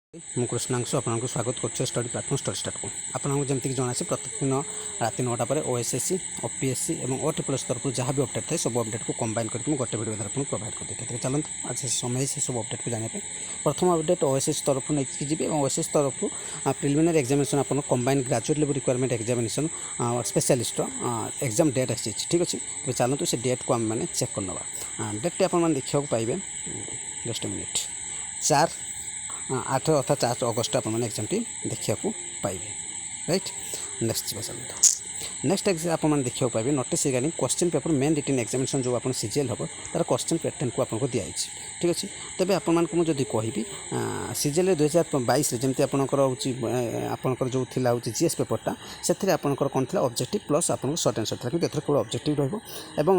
ମୁଁ କୃଷ୍ଣାଂଶୁ ଆପଣଙ୍କୁ ସ୍ୱାଗତ କରୁଛି ଷ୍ଟଡି ପ୍ଲାଟଫର୍ମ ଷ୍ଟଡି ଷ୍ଟାର୍ଟକୁ। ଆପଣଙ୍କୁ ଯେମିତିକି ଜଣାଅଛି ପ୍ରତ୍ୟେକ ଦିନ ରାତି 9ଟା ପରେ OSSC, OPSC ଏବଂ OTPLS ତରଫରୁ ଯାହା ବି ଅପଡେଟ୍ ଥାଏ ସବୁ ଅପଡେଟ୍କୁ କମ୍ବାଇନ୍ କରିକି ମୁଁ ଗୋଟେ ଭିଡ଼ିଓ ଦ୍ୱାରା ଆପଣଙ୍କୁ ପ୍ରୋଭାଇଡ଼ କରିଦେଇଥାଏ। ତେବେ ଚାଲନ୍ତୁ ଆଜି ସମୟ ସେ ସବୁ ଅପଡେଟ୍କୁ ଜାଣିବା ପାଇଁ ପ୍ରଥମ ଅପଡେଟ୍ OSSC ତରଫରୁ ନେଇକି ଯିବି ଏବଂ OSSC ତରଫରୁ ପ୍ରିଲିମିନାରୀ ଏକ୍ଜାମିନେସନ୍ ଆପଣଙ୍କ combined graduate level requirement examination ସ୍ପେଶାଲିଷ୍ଟର ଏକ୍ଜାମ୍ ଡେଟ୍ ଆସିଛି। ଠିକ୍ ଅଛି, ତେବେ ଚାଲନ୍ତୁ ସେ ଡେଟ୍କୁ ଆମେମାନେ ଚେକ୍ କରିନେବା। ଡେଟ୍ଟି ଆପଣମାନେ ଦେଖିବାକୁ ପାଇବେ, ଜଷ୍ଟ ମିନିଟ୍, 4/8 ଅର୍ଥାତ୍ 4 ଅଗଷ୍ଟ ଆପଣମାନେ ଏକ୍ଜାମ୍ଟି ଦେଖିବାକୁ ପାଇବେ। ରାଇଟ୍, ନେକ୍ସଟ ଯିବା ଚାଲନ୍ତୁ। ନେକ୍ସଟ ଆପଣମାନେ ଦେଖିବାକୁ ପାଇବେ notice regarding question paper main written examination ଯେଉଁ ଆପଣ ସିଜିଏଲ୍ ହେବ ତାର କ୍ୱେଶ୍ଚିନ୍ ପ୍ୟାଟର୍ନକୁ ଆପଣଙ୍କୁ ଦିଆଯାଇଛି। ଠିକ୍ ଅଛି, ତେବେ ଆପଣମାନଙ୍କୁ ମୁଁ ଯଦି କହିବି ସିଜିଏଲ୍ 2022ରେ ଯେମିତି ଆପଣଙ୍କର ହେଉଛି ଆପଣଙ୍କର ଯେଉଁ ଥିଲା ହେଉଛି GS ପେପରଟା, ସେଥିରେ ଆପଣଙ୍କର କ'ଣ ଥିଲା ଅବଜେକ୍ଟିଭ୍ ପ୍ଲସ୍ ଆପଣଙ୍କ ସର୍ଟ ଆନ୍ସର୍ ଥିଲା, କିନ୍ତୁ ଏଥିରେ କେବଳ ଅବଜେକ୍ଟିଭ୍ ରହିବ ଏବଂ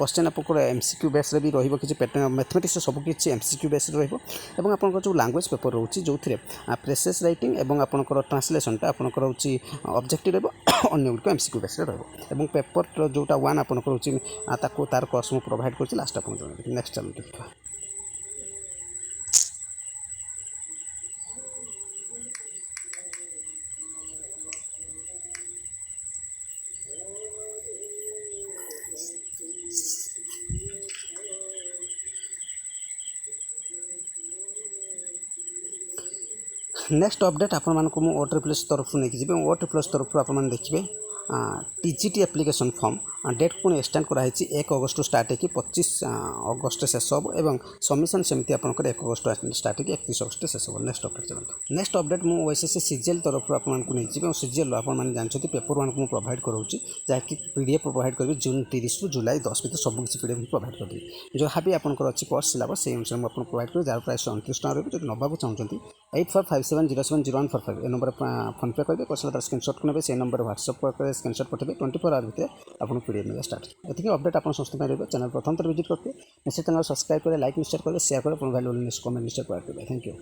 କ୍ୱେଶ୍ଚିନ୍ ଆପଣଙ୍କର MCQ ବେସ୍ରେ ବି ରହିବ, କିଛି ପ୍ୟାଟର୍ନ ମ୍ୟାଥମେଟିକ୍ସ ସବୁ କିଛି MCQ ବେସ୍ରେ ରହିବ ଏବଂ ଆପଣଙ୍କର ଯେଉଁ ଲାଙ୍ଗୁଏଜ୍ ପେପର ରହୁଛି ଯେଉଁଥିରେ ପ୍ରେସେସ୍ ରାଇଟିଂ ଏବଂ ଆପଣଙ୍କର ଟ୍ରାନ୍ସଲେସନ୍ଟା ଆପଣଙ୍କର ହେଉଛି ଅବଜେକ୍ଟିଭ୍ ରହିବ, ଅନ୍ୟ ଗୁଡ଼ିକ MCQ ବେସ୍ରେ ରହିବ ଏବଂ ପେପର ଯେଉଁଟା 1 ଆପଣଙ୍କର ହେଉଛି ତାକୁ ତାର କୋର୍ସ ମୁଁ ପ୍ରୋଭାଇଡ଼ କରୁଛି, ଲାଷ୍ଟ ଆପଣଙ୍କୁ ଜଣାଇବି। ନେକ୍ସଟ ଚାଲନ୍ତୁ ଦେଖିବା। नेक्स्ट अपडेट आपको मुझे OTPLS तरफ नहीं जी OTPLS तरफ आपने देखिए TGT एप्लिकेशन फॉर्म डेट को एक्सटेंड कराई 1 अगस्त स्टार्ट होगी 25 अगस्त शेष हम और सबमिशन सेमती आपंकर 1 अगस्त स्टार्ट होगी 31 अगस्त शेष हम। नेक्स्ट अपडेट चलते। नेक्स्ट अपडेट मुझे OSSC CGL तरफ आपको नहीं जी CGL आपने जानते पेपर 1 को मुझे प्रोवाइड करूँगी जहाँकि PDF प्रोवाइड करी जून 30 रु जुलाई 10 भर सबकि PDF प्रोवाइड करी जहाँ भी आपंकर अच्छी कोर्स सिलेबस से अनुसार मुझे प्रोवाइड करी जार प्राइस 29 टका रही जो नाक चाहते 8457070145 ए नंबर फोन पे करेंगे कर स्क्रीनशॉट को ने से नंबर व्हाट्सअप कर स्क्रीनशॉट पठेबे 24 आवर भितर आपको PDF मिले स्टार्ट। ये अपडेट आप समस्त रही चैनल प्रथम थर विजिट करते निश्चित चैनल सब्सक्राइब करें, लाइक निश्चय करें, शेयर करें, अपना वैल्यूबल कमेंट निश्चय प्रोवाइड करें। Thank you.